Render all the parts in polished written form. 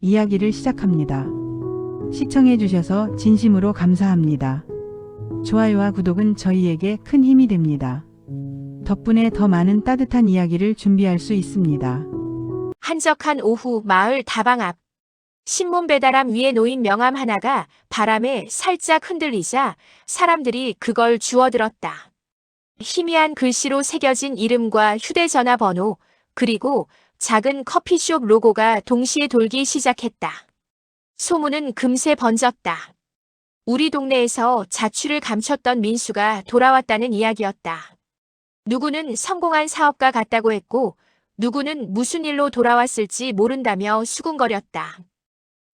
이야기를 시작합니다. 시청해주셔서 진심으로 감사합니다. 좋아요와 구독은 저희에게 큰 힘이 됩니다. 덕분에 더 많은 따뜻한 이야기를 준비할 수 있습니다. 한적한 오후 마을 다방 앞. 신문 배달함 위에 놓인 명함 하나가 바람에 살짝 흔들리자 사람들이 그걸 주워들었다. 희미한 글씨로 새겨진 이름과 휴대전화 번호, 그리고 작은 커피숍 로고가 동시에 돌기 시작했다. 소문은 금세 번졌다. 우리 동네에서 자취를 감췄던 민수가 돌아왔다는 이야기였다. 누구는 성공한 사업가 같다고 했고, 누구는 무슨 일로 돌아왔을지 모른다며 수군거렸다.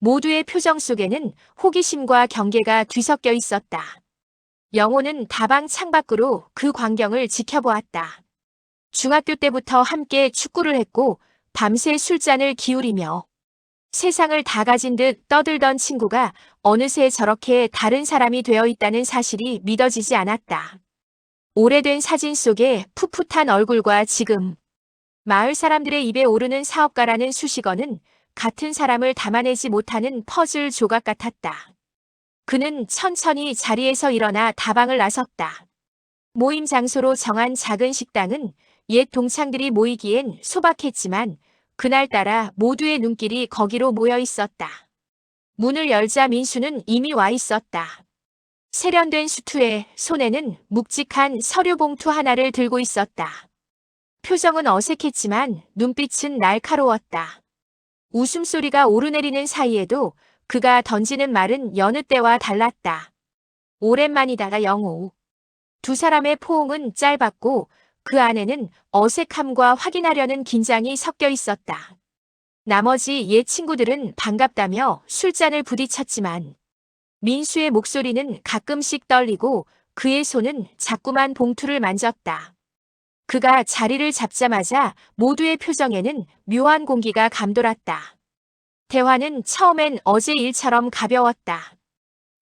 모두의 표정 속에는 호기심과 경계가 뒤섞여 있었다. 영호는 다방 창밖으로 그 광경을 지켜보았다. 중학교 때부터 함께 축구를 했고 밤새 술잔을 기울이며 세상을 다 가진 듯 떠들던 친구가 어느새 저렇게 다른 사람이 되어 있다는 사실이 믿어지지 않았다. 오래된 사진 속에 풋풋한 얼굴과 지금 마을 사람들의 입에 오르는 사업가라는 수식어는 같은 사람을 담아내지 못하는 퍼즐 조각 같았다. 그는 천천히 자리에서 일어나 다방을 나섰다. 모임 장소로 정한 작은 식당은 옛 동창들이 모이기엔 소박했지만 그날따라 모두의 눈길이 거기로 모여 있었다. 문을 열자 민수는 이미 와 있었다. 세련된 수트에 손에는 묵직한 서류 봉투 하나를 들고 있었다. 표정은 어색했지만 눈빛은 날카로웠다. 웃음소리가 오르내리는 사이에도 그가 던지는 말은 여느 때와 달랐다. 오랜만이다, 영호. 두 사람의 포옹은 짧았고 그 안에는 어색함과 확인하려는 긴장이 섞여 있었다. 나머지 옛 친구들은 반갑다며 술잔을 부딪혔지만 민수의 목소리는 가끔씩 떨리고 그의 손은 자꾸만 봉투를 만졌다. 그가 자리를 잡자마자 모두의 표정에는 묘한 공기가 감돌았다. 대화는 처음엔 어제 일처럼 가벼웠다.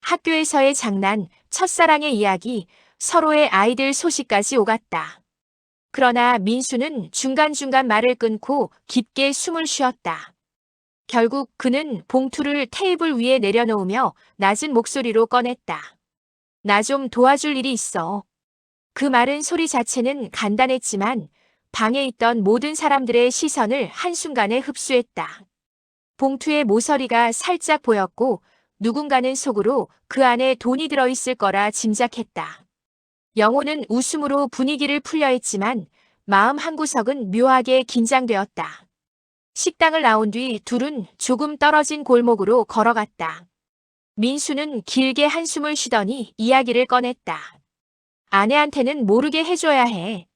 학교에서의 장난, 첫사랑의 이야기, 서로의 아이들 소식까지 오갔다. 그러나 민수는 중간중간 말을 끊고 깊게 숨을 쉬었다. 결국 그는 봉투를 테이블 위에 내려놓으며 낮은 목소리로 꺼냈다. 나 좀 도와줄 일이 있어. 그 말은 소리 자체는 간단했지만 방에 있던 모든 사람들의 시선을 한순간에 흡수했다. 봉투의 모서리가 살짝 보였고 누군가는 속으로 그 안에 돈이 들어있을 거라 짐작했다. 영호는 웃음으로 분위기를 풀려 했지만 마음 한구석은 묘하게 긴장되었다. 식당을 나온 뒤 둘은 조금 떨어진 골목으로 걸어갔다. 민수는 길게 한숨을 쉬더니 이야기를 꺼냈다. 아내한테는 모르게 해줘야 해.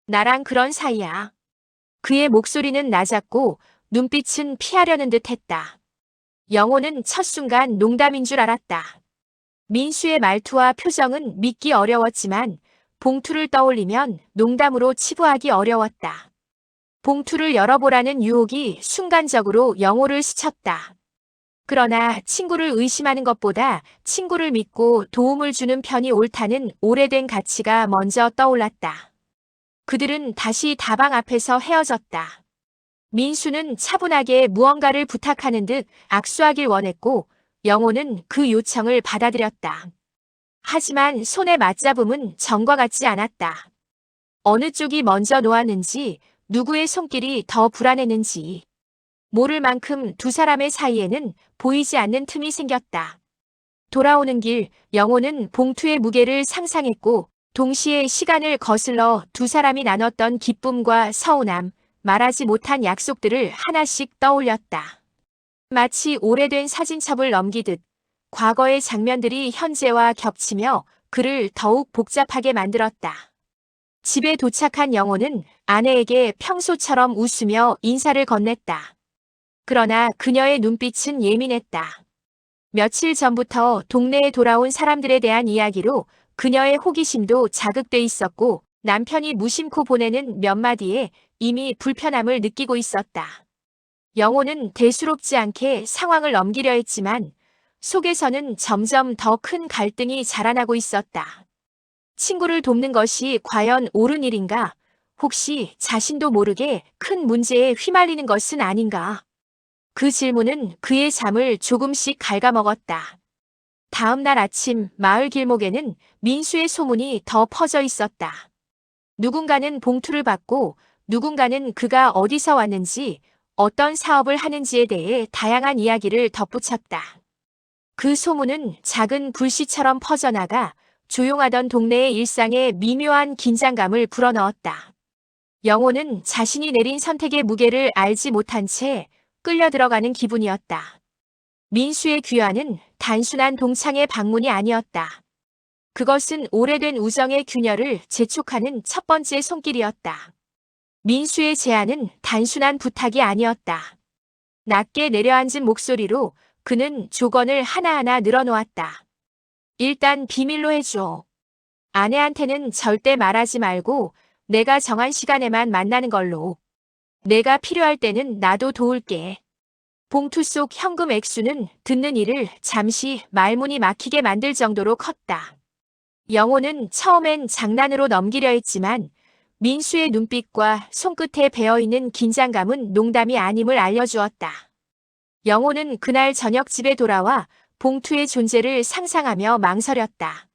나랑 그런 사이야. 그의 목소리는 낮았고 눈빛은 피하려는 듯 했다. 영호는 첫 순간 농담인 줄 알았다. 민수의 말투와 표정은 믿기 어려웠지만 봉투를 떠올리면 농담으로 치부하기 어려웠다. 봉투를 열어보라는 유혹이 순간적으로 영호를 스쳤다. 그러나 친구를 의심하는 것보다 친구를 믿고 도움을 주는 편이 옳다는 오래된 가치가 먼저 떠올랐다. 그들은 다시 다방 앞에서 헤어졌다. 민수는 차분하게 무언가를 부탁하는 듯 악수하길 원했고 영호는 그 요청을 받아들였다. 하지만 손의 맞잡음은 전과 같지 않았다. 어느 쪽이 먼저 놓았는지, 누구의 손길이 더 불안했는지 모를 만큼 두 사람의 사이에는 보이지 않는 틈이 생겼다. 돌아오는 길, 영호는 봉투의 무게를 상상했고 동시에 시간을 거슬러 두 사람이 나눴던 기쁨과 서운함, 말하지 못한 약속들을 하나씩 떠올렸다. 마치 오래된 사진첩을 넘기듯 과거의 장면들이 현재와 겹치며 그를 더욱 복잡하게 만들었다. 집에 도착한 영호는 아내에게 평소처럼 웃으며 인사를 건넸다. 그러나 그녀의 눈빛은 예민했다. 며칠 전부터 동네에 돌아온 사람들에 대한 이야기로 그녀의 호기심도 자극돼 있었고 남편이 무심코 보내는 몇 마디에 이미 불편함을 느끼고 있었다. 영호는 대수롭지 않게 상황을 넘기려 했지만 속에서는 점점 더 큰 갈등이 자라나고 있었다. 친구를 돕는 것이 과연 옳은 일인가? 혹시 자신도 모르게 큰 문제에 휘말리는 것은 아닌가? 그 질문은 그의 잠을 조금씩 갉아먹었다. 다음 날 아침 마을 길목에는 민수의 소문이 더 퍼져 있었다. 누군가는 봉투를 받고 누군가는 그가 어디서 왔는지 어떤 사업을 하는지에 대해 다양한 이야기를 덧붙였다. 그 소문은 작은 불씨처럼 퍼져나가 조용하던 동네의 일상에 미묘한 긴장감을 불어넣었다. 영호는 자신이 내린 선택의 무게를 알지 못한 채 끌려 들어가는 기분이었다. 민수의 귀환은 단순한 동창의 방문이 아니었다. 그것은 오래된 우정의 균열을 재촉하는 첫 번째 손길이었다. 민수의 제안은 단순한 부탁이 아니었다. 낮게 내려앉은 목소리로 그는 조건을 하나하나 늘어놓았다. 일단 비밀로 해줘. 아내한테는 절대 말하지 말고 내가 정한 시간에만 만나는 걸로. 내가 필요할 때는 나도 도울게. 봉투 속 현금 액수는 듣는 이를 잠시 말문이 막히게 만들 정도로 컸다. 영호는 처음엔 장난으로 넘기려 했지만 민수의 눈빛과 손끝에 배어있는 긴장감은 농담이 아님을 알려주었다. 영호는 그날 저녁 집에 돌아와 봉투의 존재를 상상하며 망설였다.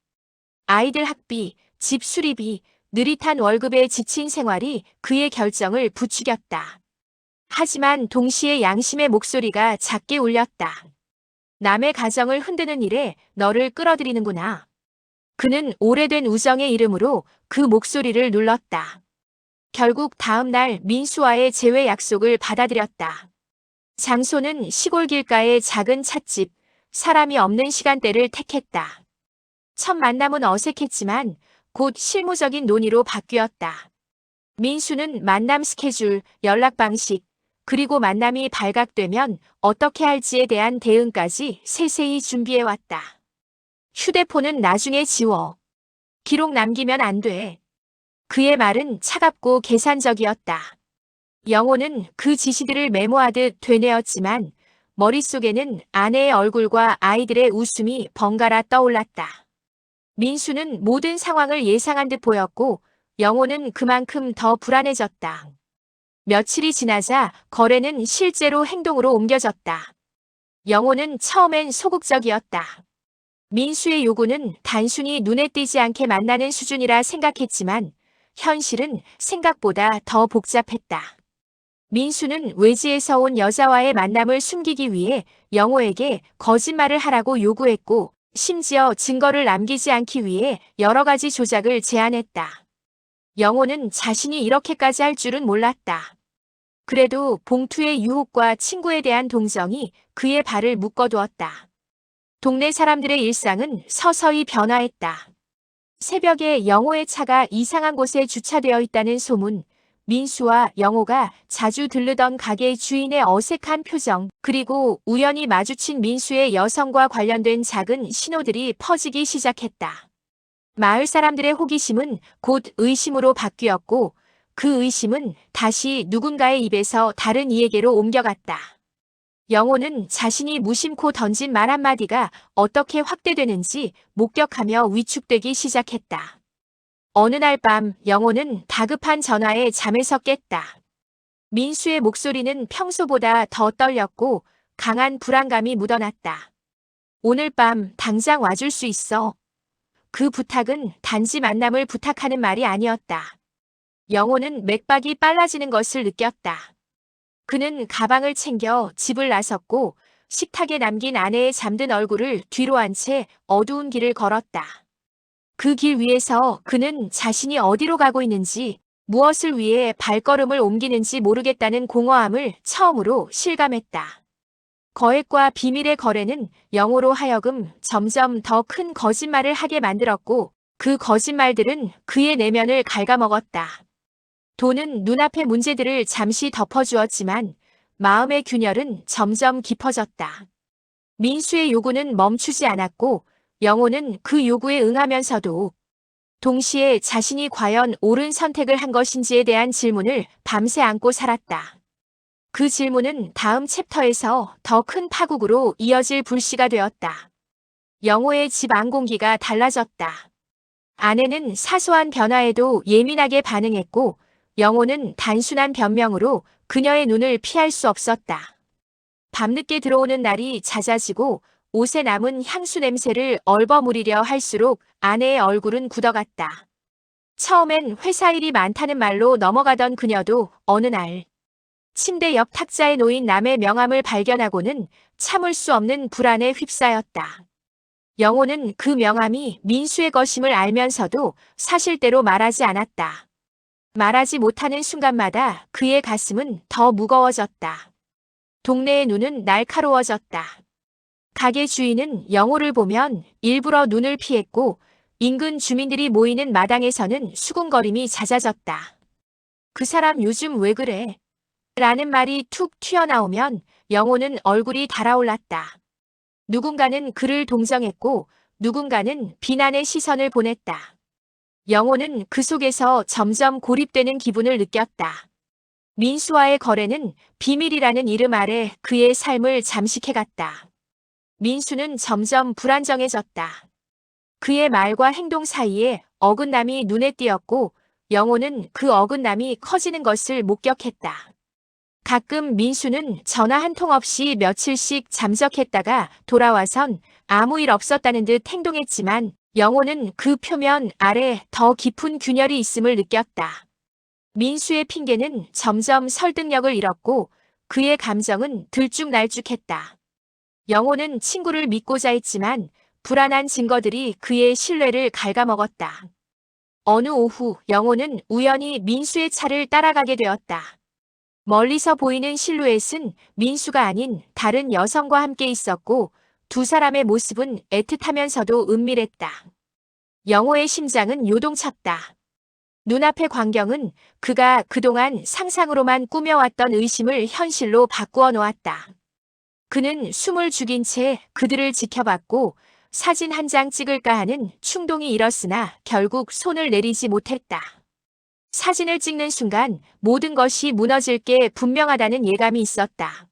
아이들 학비, 집 수리비, 느릿한 월급에 지친 생활이 그의 결정을 부추겼다. 하지만 동시에 양심의 목소리가 작게 울렸다. 남의 가정을 흔드는 일에 너를 끌어들이는구나. 그는 오래된 우정의 이름으로 그 목소리를 눌렀다. 결국 다음 날 민수와의 재회 약속을 받아들였다. 장소는 시골 길가의 작은 찻집, 사람이 없는 시간대를 택했다. 첫 만남은 어색했지만 곧 실무적인 논의로 바뀌었다. 민수는 만남 스케줄, 연락 방식, 그리고 만남이 발각되면 어떻게 할지에 대한 대응까지 세세히 준비해왔다. 휴대폰은 나중에 지워. 기록 남기면 안 돼. 그의 말은 차갑고 계산적이었다. 영호는 그 지시들을 메모하듯 되뇌었지만 머릿속에는 아내의 얼굴과 아이들의 웃음이 번갈아 떠올랐다. 민수는 모든 상황을 예상한 듯 보였고 영호는 그만큼 더 불안해졌다. 며칠이 지나자 거래는 실제로 행동으로 옮겨졌다. 영호는 처음엔 소극적이었다. 민수의 요구는 단순히 눈에 띄지 않게 만나는 수준이라 생각했지만 현실은 생각보다 더 복잡했다. 민수는 외지에서 온 여자와의 만남을 숨기기 위해 영호에게 거짓말을 하라고 요구했고 심지어 증거를 남기지 않기 위해 여러 가지 조작을 제안했다. 영호는 자신이 이렇게까지 할 줄은 몰랐다. 그래도 봉투의 유혹과 친구에 대한 동정이 그의 발을 묶어두었다. 동네 사람들의 일상은 서서히 변화했다. 새벽에 영호의 차가 이상한 곳에 주차되어 있다는 소문, 민수와 영호가 자주 들르던 가게 주인의 어색한 표정, 그리고 우연히 마주친 민수의 여성과 관련된 작은 신호들이 퍼지기 시작했다. 마을 사람들의 호기심은 곧 의심으로 바뀌었고 그 의심은 다시 누군가의 입에서 다른 이에게로 옮겨갔다. 영호는 자신이 무심코 던진 말 한마디가 어떻게 확대되는지 목격하며 위축되기 시작했다. 어느 날 밤 영호는 다급한 전화에 잠에서 깼다. 민수의 목소리는 평소보다 더 떨렸고 강한 불안감이 묻어났다. 오늘 밤 당장 와줄 수 있어. 그 부탁은 단지 만남을 부탁하는 말이 아니었다. 영호는 맥박이 빨라지는 것을 느꼈다. 그는 가방을 챙겨 집을 나섰고 식탁에 남긴 아내의 잠든 얼굴을 뒤로 한 채 어두운 길을 걸었다. 그 길 위에서 그는 자신이 어디로 가고 있는지, 무엇을 위해 발걸음을 옮기는지 모르겠다는 공허함을 처음으로 실감했다. 거액과 비밀의 거래는 영호로 하여금 점점 더 큰 거짓말을 하게 만들었고 그 거짓말들은 그의 내면을 갉아먹었다. 돈은 눈앞의 문제들을 잠시 덮어주었지만 마음의 균열은 점점 깊어졌다. 민수의 요구는 멈추지 않았고 영호는 그 요구에 응하면서도 동시에 자신이 과연 옳은 선택을 한 것인지에 대한 질문을 밤새 안고 살았다. 그 질문은 다음 챕터에서 더 큰 파국으로 이어질 불씨가 되었다. 영호의 집 안 공기가 달라졌다. 아내는 사소한 변화에도 예민하게 반응했고 영호는 단순한 변명으로 그녀의 눈을 피할 수 없었다. 밤늦게 들어오는 날이 잦아지고 옷에 남은 향수 냄새를 얼버무리려 할수록 아내의 얼굴은 굳어갔다. 처음엔 회사 일이 많다는 말로 넘어가던 그녀도 어느 날 침대 옆 탁자에 놓인 남의 명함을 발견하고는 참을 수 없는 불안에 휩싸였다. 영호는 그 명함이 민수의 것임을 알면서도 사실대로 말하지 않았다. 말하지 못하는 순간마다 그의 가슴은 더 무거워졌다. 동네의 눈은 날카로워졌다. 가게 주인은 영호를 보면 일부러 눈을 피했고 인근 주민들이 모이는 마당에서는 수군거림이 잦아졌다. 그 사람 요즘 왜 그래? 라는 말이 툭 튀어나오면 영호는 얼굴이 달아올랐다. 누군가는 그를 동정했고 누군가는 비난의 시선을 보냈다. 영호는 그 속에서 점점 고립되는 기분을 느꼈다. 민수와의 거래는 비밀이라는 이름 아래 그의 삶을 잠식해갔다. 민수는 점점 불안정해졌다. 그의 말과 행동 사이에 어긋남이 눈에 띄었고 영호는 그 어긋남이 커지는 것을 목격했다. 가끔 민수는 전화 한 통 없이 며칠씩 잠적했다가 돌아와선 아무 일 없었다는 듯 행동했지만 영호는 그 표면 아래 더 깊은 균열이 있음을 느꼈다. 민수의 핑계는 점점 설득력을 잃었고 그의 감정은 들쭉날쭉했다. 영호는 친구를 믿고자 했지만 불안한 증거들이 그의 신뢰를 갉아먹었다. 어느 오후 영호는 우연히 민수의 차를 따라가게 되었다. 멀리서 보이는 실루엣은 민수가 아닌 다른 여성과 함께 있었고 두 사람의 모습은 애틋하면서도 은밀했다. 영호의 심장은 요동쳤다. 눈앞의 광경은 그가 그동안 상상으로만 꾸며왔던 의심을 현실로 바꾸어 놓았다. 그는 숨을 죽인 채 그들을 지켜봤고 사진 한 장 찍을까 하는 충동이 일었으나 결국 손을 내리지 못했다. 사진을 찍는 순간 모든 것이 무너질 게 분명하다는 예감이 있었다.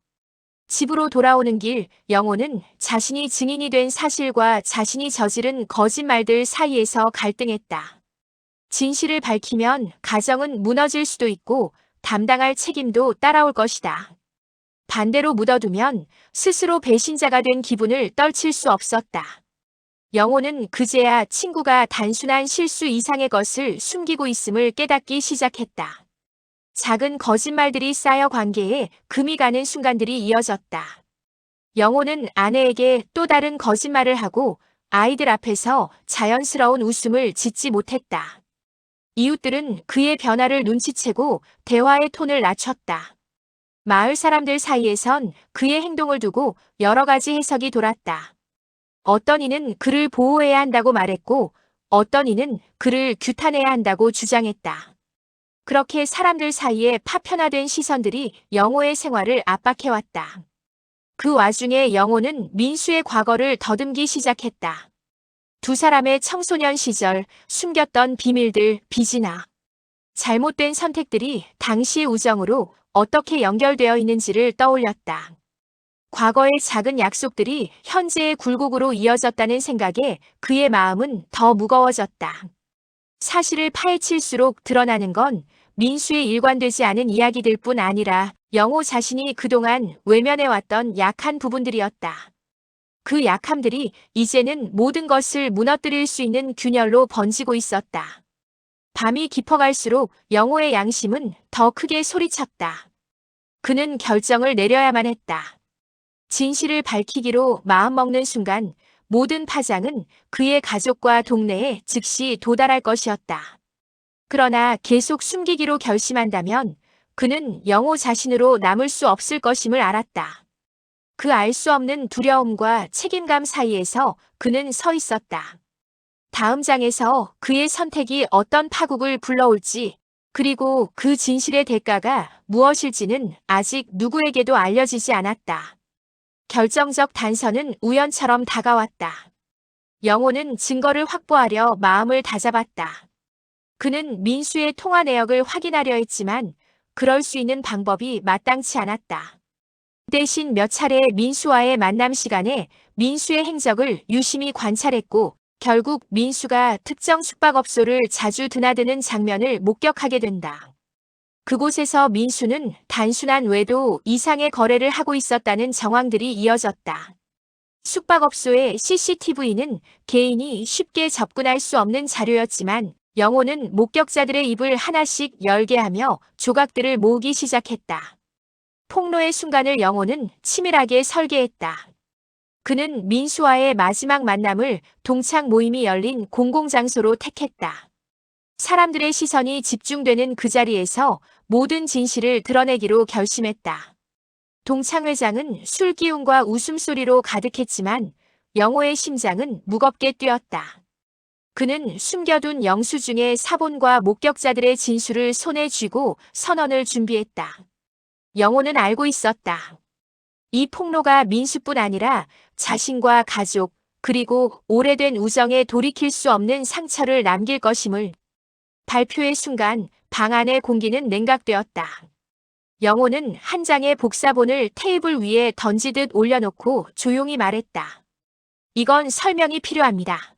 집으로 돌아오는 길, 영호는 자신이 증인이 된 사실과 자신이 저지른 거짓말들 사이에서 갈등했다. 진실을 밝히면 가정은 무너질 수도 있고 담당할 책임도 따라올 것이다. 반대로 묻어두면 스스로 배신자가 된 기분을 떨칠 수 없었다. 영호는 그제야 친구가 단순한 실수 이상의 것을 숨기고 있음을 깨닫기 시작했다. 작은 거짓말들이 쌓여 관계에 금이 가는 순간들이 이어졌다. 영호는 아내에게 또 다른 거짓말을 하고 아이들 앞에서 자연스러운 웃음을 짓지 못했다. 이웃들은 그의 변화를 눈치채고 대화의 톤을 낮췄다. 마을 사람들 사이에선 그의 행동을 두고 여러 가지 해석이 돌았다. 어떤 이는 그를 보호해야 한다고 말했고 어떤 이는 그를 규탄해야 한다고 주장했다. 그렇게 사람들 사이에 파편화된 시선들이 영호의 생활을 압박해왔다. 그 와중에 영호는 민수의 과거를 더듬기 시작했다. 두 사람의 청소년 시절 숨겼던 비밀들, 빚이나 잘못된 선택들이 당시의 우정으로 어떻게 연결되어 있는지를 떠올렸다. 과거의 작은 약속들이 현재의 굴곡으로 이어졌다는 생각에 그의 마음은 더 무거워졌다. 사실을 파헤칠수록 드러나는 건 민수의 일관되지 않은 이야기들 뿐 아니라 영호 자신이 그동안 외면해왔던 약한 부분들이었다. 그 약함들이 이제는 모든 것을 무너뜨릴 수 있는 균열로 번지고 있었다. 밤이 깊어갈수록 영호의 양심은 더 크게 소리쳤다. 그는 결정을 내려야만 했다. 진실을 밝히기로 마음먹는 순간 모든 파장은 그의 가족과 동네에 즉시 도달할 것이었다. 그러나 계속 숨기기로 결심한다면 그는 영호 자신으로 남을 수 없을 것임을 알았다. 그 알 수 없는 두려움과 책임감 사이에서 그는 서 있었다. 다음 장에서 그의 선택이 어떤 파국을 불러올지, 그리고 그 진실의 대가가 무엇일지는 아직 누구에게도 알려지지 않았다. 결정적 단서는 우연처럼 다가왔다. 영호는 증거를 확보하려 마음을 다잡았다. 그는 민수의 통화 내역을 확인하려 했지만 그럴 수 있는 방법이 마땅치 않았다. 대신 몇 차례의 민수와의 만남 시간에 민수의 행적을 유심히 관찰했고 결국 민수가 특정 숙박업소를 자주 드나드는 장면을 목격하게 된다. 그곳에서 민수는 단순한 외도 이상의 거래를 하고 있었다는 정황들이 이어졌다. 숙박업소의 CCTV는 개인이 쉽게 접근할 수 없는 자료였지만 영호는 목격자들의 입을 하나씩 열게 하며 조각들을 모으기 시작했다. 폭로의 순간을 영호는 치밀하게 설계했다. 그는 민수와의 마지막 만남을 동창 모임이 열린 공공장소로 택했다. 사람들의 시선이 집중되는 그 자리에서 모든 진실을 드러내기로 결심했다. 동창 회장은 술 기운과 웃음소리로 가득했지만 영호의 심장은 무겁게 뛰었다. 그는 숨겨둔 영수증의 사본과 목격자들의 진술을 손에 쥐고 선언을 준비했다. 영호는 알고 있었다. 이 폭로가 민수뿐 아니라 자신과 가족, 그리고 오래된 우정에 돌이킬 수 없는 상처를 남길 것임을. 발표의 순간 방 안의 공기는 냉각되었다. 영호는 한 장의 복사본을 테이블 위에 던지듯 올려놓고 조용히 말했다. 이건 설명이 필요합니다.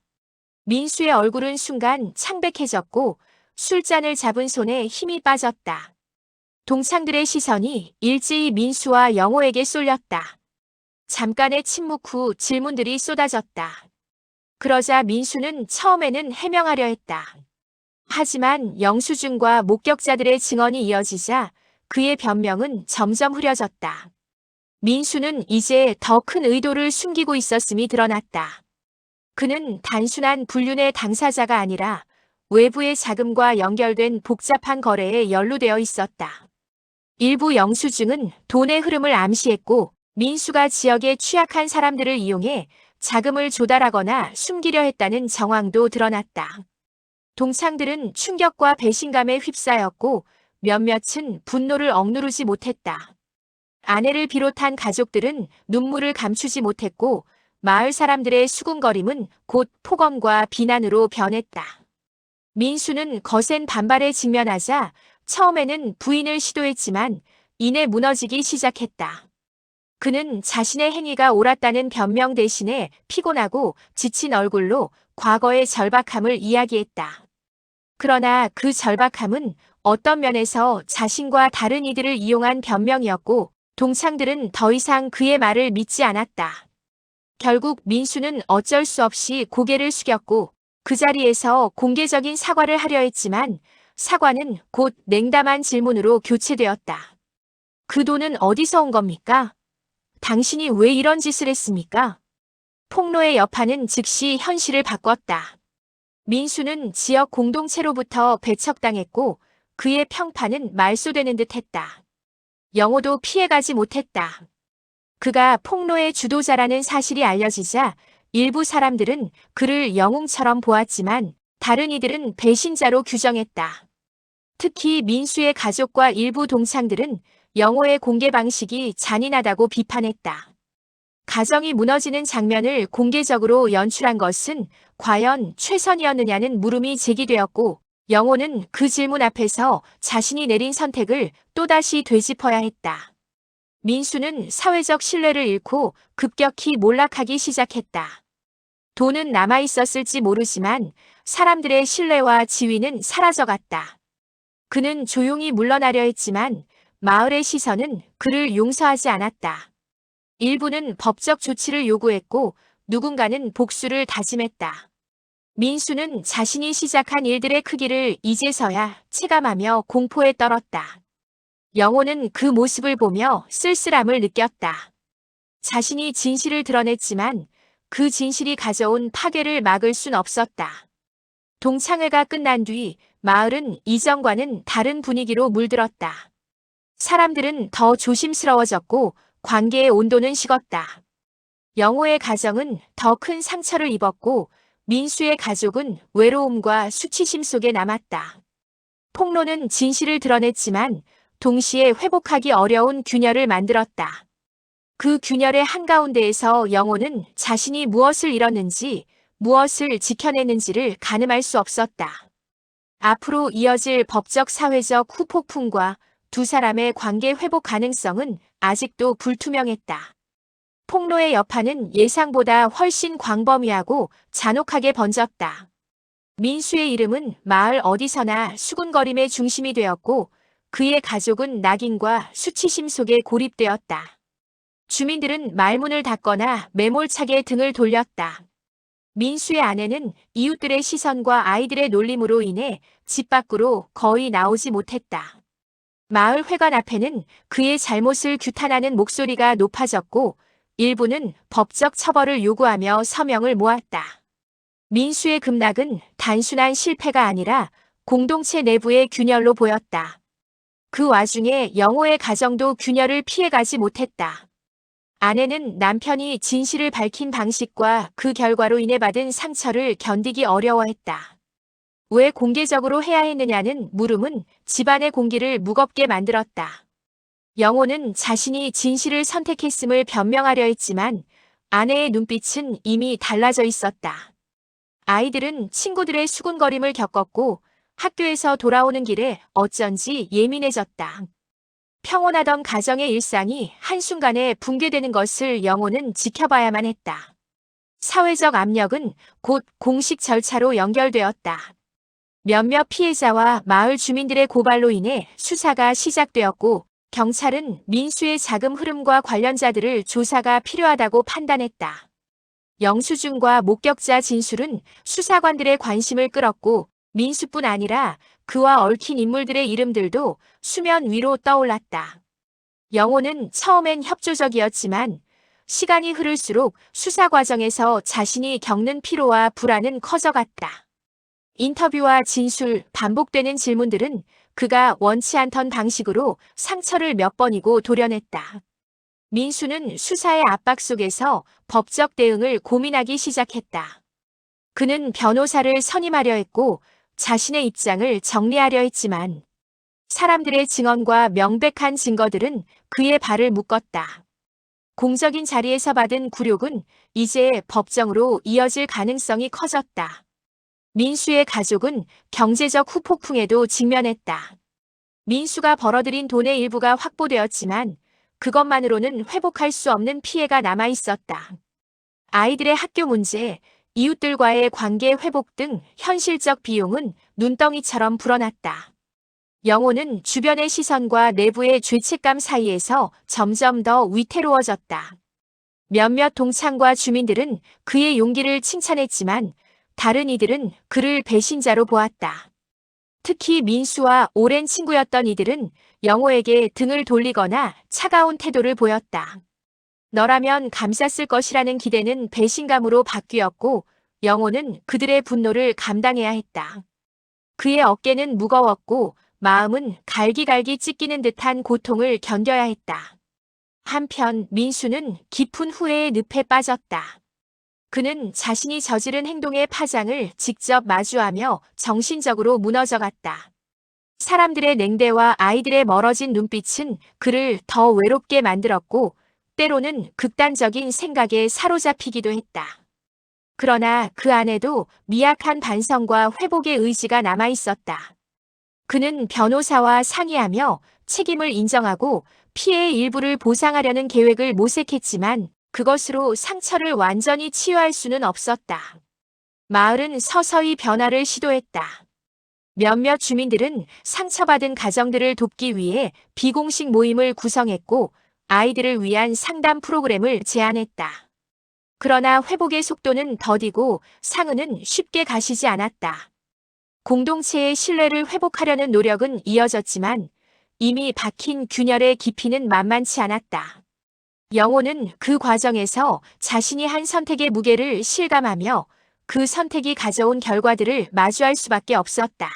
민수의 얼굴은 순간 창백해졌고 술잔을 잡은 손에 힘이 빠졌다. 동창들의 시선이 일제히 민수와 영호에게 쏠렸다. 잠깐의 침묵 후 질문들이 쏟아졌다. 그러자 민수는 처음에는 해명하려 했다. 하지만 영수증과 목격자들의 증언이 이어지자 그의 변명은 점점 흐려졌다. 민수는 이제 더 큰 의도를 숨기고 있었음이 드러났다. 그는 단순한 불륜의 당사자가 아니라 외부의 자금과 연결된 복잡한 거래에 연루되어 있었다. 일부 영수증은 돈의 흐름을 암시했고 민수가 지역의 취약한 사람들을 이용해 자금을 조달하거나 숨기려 했다는 정황도 드러났다. 동창들은 충격과 배신감에 휩싸였고 몇몇은 분노를 억누르지 못했다. 아내를 비롯한 가족들은 눈물을 감추지 못했고 마을 사람들의 수군거림은 곧 폭언과 비난으로 변했다. 민수는 거센 반발에 직면하자 처음에는 부인을 시도했지만 이내 무너지기 시작했다. 그는 자신의 행위가 옳았다는 변명 대신에 피곤하고 지친 얼굴로 과거의 절박함을 이야기했다. 그러나 그 절박함은 어떤 면에서 자신과 다른 이들을 이용한 변명이었고 동창들은 더 이상 그의 말을 믿지 않았다. 결국 민수는 어쩔 수 없이 고개를 숙였고 그 자리에서 공개적인 사과를 하려 했지만 사과는 곧 냉담한 질문으로 교체되었다. 그 돈은 어디서 온 겁니까? 당신이 왜 이런 짓을 했습니까? 폭로의 여파는 즉시 현실을 바꿨다. 민수는 지역 공동체로부터 배척당했고 그의 평판은 말소되는 듯 했다. 영호도 피해가지 못했다. 그가 폭로의 주도자라는 사실이 알려지자 일부 사람들은 그를 영웅처럼 보았지만 다른 이들은 배신자로 규정했다. 특히 민수의 가족과 일부 동창들은 영호의 공개 방식이 잔인하다고 비판했다. 가정이 무너지는 장면을 공개적으로 연출한 것은 과연 최선이었느냐는 물음이 제기되었고 영호는 그 질문 앞에서 자신이 내린 선택을 또다시 되짚어야 했다. 민수는 사회적 신뢰를 잃고 급격히 몰락하기 시작했다. 돈은 남아있었을지 모르지만 사람들의 신뢰와 지위는 사라져갔다. 그는 조용히 물러나려 했지만 마을의 시선은 그를 용서하지 않았다. 일부는 법적 조치를 요구했고 누군가는 복수를 다짐했다. 민수는 자신이 시작한 일들의 크기를 이제서야 체감하며 공포에 떨었다. 영호는 그 모습을 보며 쓸쓸함을 느꼈다. 자신이 진실을 드러냈지만 그 진실이 가져온 파괴를 막을 순 없었다. 동창회가 끝난 뒤 마을은 이전과는 다른 분위기로 물들었다. 사람들은 더 조심스러워졌고 관계의 온도는 식었다. 영호의 가정은 더 큰 상처를 입었고 민수의 가족은 외로움과 수치심 속에 남았다. 폭로는 진실을 드러냈지만 동시에 회복하기 어려운 균열을 만들었다. 그 균열의 한가운데에서 영호는 자신이 무엇을 잃었는지, 무엇을 지켜냈는지를 가늠할 수 없었다. 앞으로 이어질 법적 사회적 후폭풍과 두 사람의 관계 회복 가능성은 아직도 불투명했다. 폭로의 여파는 예상보다 훨씬 광범위하고 잔혹하게 번졌다. 민수의 이름은 마을 어디서나 수군거림의 중심이 되었고 그의 가족은 낙인과 수치심 속에 고립되었다. 주민들은 말문을 닫거나 매몰차게 등을 돌렸다. 민수의 아내는 이웃들의 시선과 아이들의 놀림으로 인해 집 밖으로 거의 나오지 못했다. 마을 회관 앞에는 그의 잘못을 규탄하는 목소리가 높아졌고 일부는 법적 처벌을 요구하며 서명을 모았다. 민수의 급락은 단순한 실패가 아니라 공동체 내부의 균열로 보였다. 그 와중에 영호의 가정도 균열을 피해가지 못했다. 아내는 남편이 진실을 밝힌 방식과 그 결과로 인해 받은 상처를 견디기 어려워했다. 왜 공개적으로 해야 했느냐는 물음은 집안의 공기를 무겁게 만들었다. 영호는 자신이 진실을 선택했음을 변명하려 했지만 아내의 눈빛은 이미 달라져 있었다. 아이들은 친구들의 수군거림을 겪었고 학교에서 돌아오는 길에 어쩐지 예민해졌다. 평온하던 가정의 일상이 한순간에 붕괴되는 것을 영호는 지켜봐야만 했다. 사회적 압력은 곧 공식 절차로 연결되었다. 몇몇 피해자와 마을 주민들의 고발로 인해 수사가 시작되었고 경찰은 민수의 자금 흐름과 관련자들을 조사가 필요하다고 판단했다. 영수증과 목격자 진술은 수사관들의 관심을 끌었고 민수뿐 아니라 그와 얽힌 인물들의 이름들도 수면 위로 떠올랐다. 영호는 처음엔 협조적이었지만 시간이 흐를수록 수사 과정에서 자신이 겪는 피로와 불안은 커져갔다. 인터뷰와 진술, 반복되는 질문들은 그가 원치 않던 방식으로 상처를 몇 번이고 도려냈다. 민수는 수사의 압박 속에서 법적 대응을 고민하기 시작했다. 그는 변호사를 선임하려 했고 자신의 입장을 정리하려 했지만 사람들의 증언과 명백한 증거들은 그의 발을 묶었다. 공적인 자리에서 받은 굴욕은 이제 법정으로 이어질 가능성이 커졌다. 민수의 가족은 경제적 후폭풍에도 직면했다. 민수가 벌어들인 돈의 일부가 확보되었지만 그것만으로는 회복할 수 없는 피해가 남아 있었다. 아이들의 학교 문제, 이웃들과의 관계 회복 등 현실적 비용은 눈덩이처럼 불어났다. 영호는 주변의 시선과 내부의 죄책감 사이에서 점점 더 위태로워졌다. 몇몇 동창과 주민들은 그의 용기를 칭찬했지만 다른 이들은 그를 배신자로 보았다. 특히 민수와 오랜 친구였던 이들은 영호에게 등을 돌리거나 차가운 태도를 보였다. 너라면 감쌌을 것이라는 기대는 배신감으로 바뀌었고 영호는 그들의 분노를 감당해야 했다. 그의 어깨는 무거웠고 마음은 갈기갈기 찢기는 듯한 고통을 견뎌야 했다. 한편 민수는 깊은 후회의 늪에 빠졌다. 그는 자신이 저지른 행동의 파장을 직접 마주하며 정신적으로 무너져갔다. 사람들의 냉대와 아이들의 멀어진 눈빛은 그를 더 외롭게 만들었고 때로는 극단적인 생각에 사로잡히기도 했다. 그러나 그 안에도 미약한 반성과 회복의 의지가 남아 있었다. 그는 변호사와 상의하며 책임을 인정하고 피해의 일부를 보상하려는 계획을 모색했지만 그것으로 상처를 완전히 치유할 수는 없었다. 마을은 서서히 변화를 시도했다. 몇몇 주민들은 상처받은 가정들을 돕기 위해 비공식 모임을 구성했고 아이들을 위한 상담 프로그램을 제안했다. 그러나 회복의 속도는 더디고 상흔은 쉽게 가시지 않았다. 공동체의 신뢰를 회복하려는 노력은 이어졌지만 이미 박힌 균열의 깊이는 만만치 않았다. 영호는 그 과정에서 자신이 한 선택의 무게를 실감하며 그 선택이 가져온 결과들을 마주할 수밖에 없었다.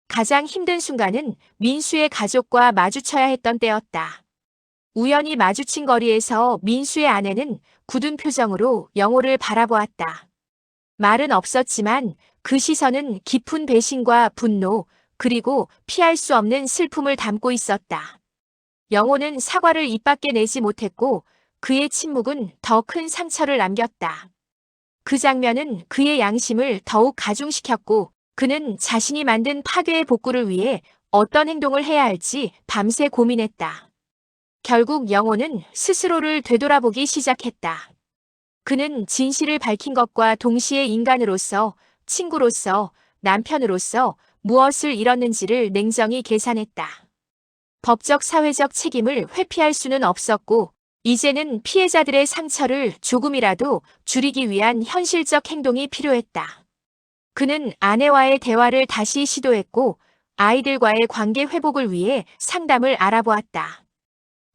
가장 힘든 순간은 민수의 가족과 마주쳐야 했던 때였다. 우연히 마주친 거리에서 민수의 아내는 굳은 표정으로 영호를 바라보았다. 말은 없었지만 그 시선은 깊은 배신과 분노, 그리고 피할 수 없는 슬픔을 담고 있었다. 영호는 사과를 입 밖에 내지 못했고 그의 침묵은 더 큰 상처를 남겼다. 그 장면은 그의 양심을 더욱 가중시켰고 그는 자신이 만든 파괴의 복구를 위해 어떤 행동을 해야 할지 밤새 고민했다. 결국 영호는 스스로를 되돌아보기 시작했다. 그는 진실을 밝힌 것과 동시에 인간으로서, 친구로서, 남편으로서 무엇을 잃었는지를 냉정히 계산했다. 법적 사회적 책임을 회피할 수는 없었고, 이제는 피해자들의 상처를 조금이라도 줄이기 위한 현실적 행동이 필요했다. 그는 아내와의 대화를 다시 시도했고, 아이들과의 관계 회복을 위해 상담을 알아보았다.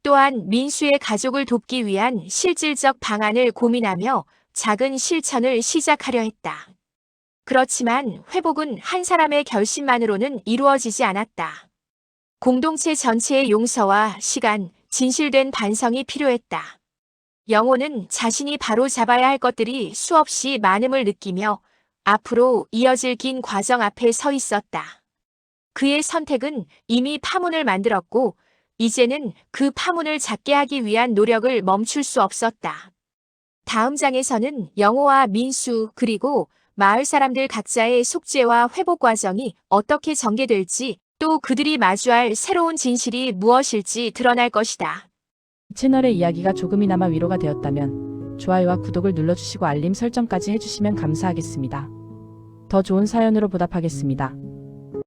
또한 민수의 가족을 돕기 위한 실질적 방안을 고민하며 작은 실천을 시작하려 했다. 그렇지만 회복은 한 사람의 결심만으로는 이루어지지 않았다. 공동체 전체의 용서와 시간, 진실된 반성이 필요했다. 영호는 자신이 바로 잡아야 할 것들이 수없이 많음을 느끼며 앞으로 이어질 긴 과정 앞에 서 있었다. 그의 선택은 이미 파문을 만들었고, 이제는 그 파문을 잡게 하기 위한 노력을 멈출 수 없었다. 다음 장에서는 영호와 민수 그리고 마을 사람들 각자의 속죄와 회복 과정이 어떻게 전개될지, 또 그들이 마주할 새로운 진실이 무엇일지 드러날 것이다. 채널의 이야기가 조금이나마 위로가 되었다면 좋아요와 구독을 눌러주시고 알림 설정까지 해주시면 감사하겠습니다. 더 좋은 사연으로 보답하겠습니다.